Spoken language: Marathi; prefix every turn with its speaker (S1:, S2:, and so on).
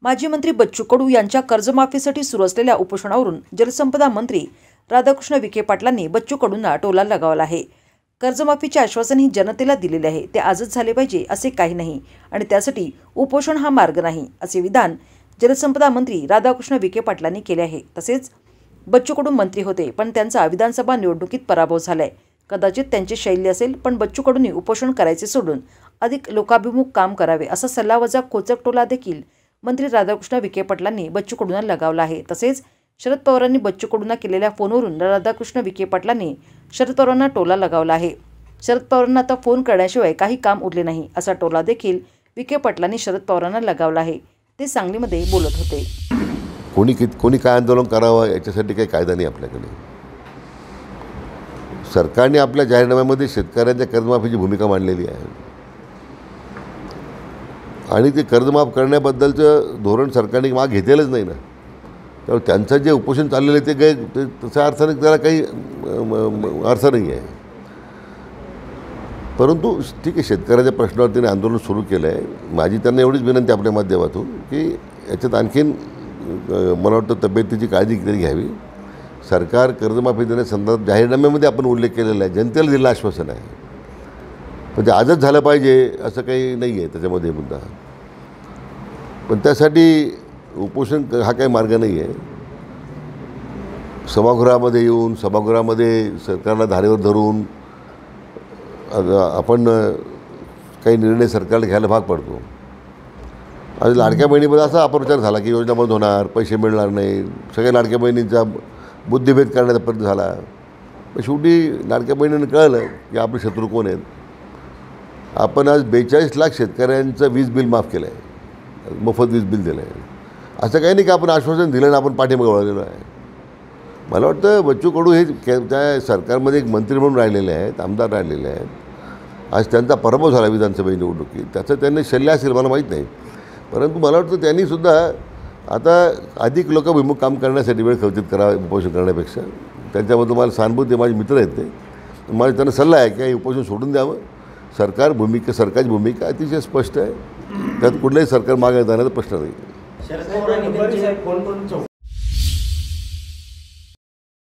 S1: माजी मंत्री बच्चू कडू यांच्या कर्जमाफीसाठी सुरू असलेल्या उपोषणावरून जलसंपदा मंत्री राधाकृष्ण विखे पाटलांनी बच्चू कडूंना टोला लगावला आहे। कर्जमाफीचे आश्वासन ही जनतेला दिलेले आहे, ते आजच झाले पाहिजे असे काही नाही आणि त्यासाठी उपोषण हा मार्ग नाही, असे विधान जलसंपदा मंत्री राधाकृष्ण विखे पाटलांनी केले आहे। तसेच बच्चू कडू मंत्री होते, पण त्यांचा विधानसभा निवडणुकीत पराभव झालाय। कदाचित त्यांची शैली असेल, पण बच्चू कडूंनी उपोषण करायचे सोडून अधिक लोकाभिमुख काम करावे असा सल्लावजा खोचक टोला देखील मंत्री राधाकृष्ण विखे पाटलांनी बच्चू कडूंना लगावला आहे। तसेच शरद पवारांनी बच्चू कडूंना केलेल्या फोनवरून राधाकृष्ण विखे पाटलांनी शरद पवारांना टोला लगावला आहे। शरद पवारांना आता फोन करण्याशिवाय काही काम उरले नाही असा टोला देखील विखे पाटलांनी शरद पवारांना लगावला आहे। ते सांगलीमध्ये बोलत होते।
S2: कोणी काय आंदोलन करावं याच्यासाठी काही कायदा नाही आपल्याकडे। सरकारने आपल्या जाहीरनाम्यामध्ये शेतकऱ्यांच्या कर्जमाफीची भूमिका मांडलेली आहे आणि ते कर्जमाफ करण्याबद्दलचं धोरण सरकारने माग घेतलेलंच नाही ना। त्यामुळे त्यांचं जे उपोषण चाललेलं आहे ते तशा अर्थाने त्याला काही अर्थ नाही आहे। परंतु ठीक आहे, शेतकऱ्याच्या प्रश्नावर त्यांनी आंदोलन सुरू केलं आहे। माझी त्यांना एवढीच विनंती आपल्या माध्यमातून की याच्यात आणखीन मला वाटतं तब्येतीची काळजी तरी घ्यावी। सरकार कर्जमाफी देण्यासंदर्भात जाहीरनाम्यामध्ये आपण उल्लेख केलेला आहे, जनतेला दिलेलं आश्वासन आहे, पण ते आजच झालं पाहिजे असं काही नाही आहे त्याच्यामध्ये मुद्दा। पण त्यासाठी उपोषण हा काही मार्ग नाही आहे। सभागृहामध्ये येऊन सभागृहामध्ये सरकारला धारेवर धरून आपण काही निर्णय सरकारला घ्यायला भाग पडतो। आणि लाडक्या बहिणीमध्ये असा अपप्रचार झाला की योजना बंद होणार, पैसे मिळणार नाही, सगळ्या लाडक्या बहिणींचा बुद्धिभेद करण्याचा प्रयत्न झाला। पण शेवटी लाडक्या बहिणींना कळलं की आपले शत्रू कोण आहेत। आपण आज 42 लाख शेतकऱ्यांचं वीज बिल माफ केलं आहे, मोफत वीज बिल दिलं आहे। असं काही नाही की आपण आश्वासन दिलं आणि आपण पाठीमागे वळलेलो आहे। मला वाटतं बच्चू कडू हे त्या सरकारमध्ये एक मंत्री म्हणून राहिलेले आहेत, आमदार राहिलेले आहेत। आज त्यांचा पराभव झाला विधानसभा निवडणुकीत, त्याचं त्यांनी शल्य असेल मला माहीत नाही। परंतु मला वाटतं त्यांनीसुद्धा आता अधिक लोकाभिमुख काम करण्यासाठी वेळ खर्चित करावा उपोषण करण्यापेक्षा। त्यांच्याबद्दल मला सहानुभूती, माझे मित्र आहेत ते, माझा त्यांना सल्ला आहे की उपोषण सोडून द्यावं। सरकारची भूमिका अतिशय स्पष्ट आहे, त्यात कुठलंही सरकार मागे जाण्याचा प्रश्न नाही।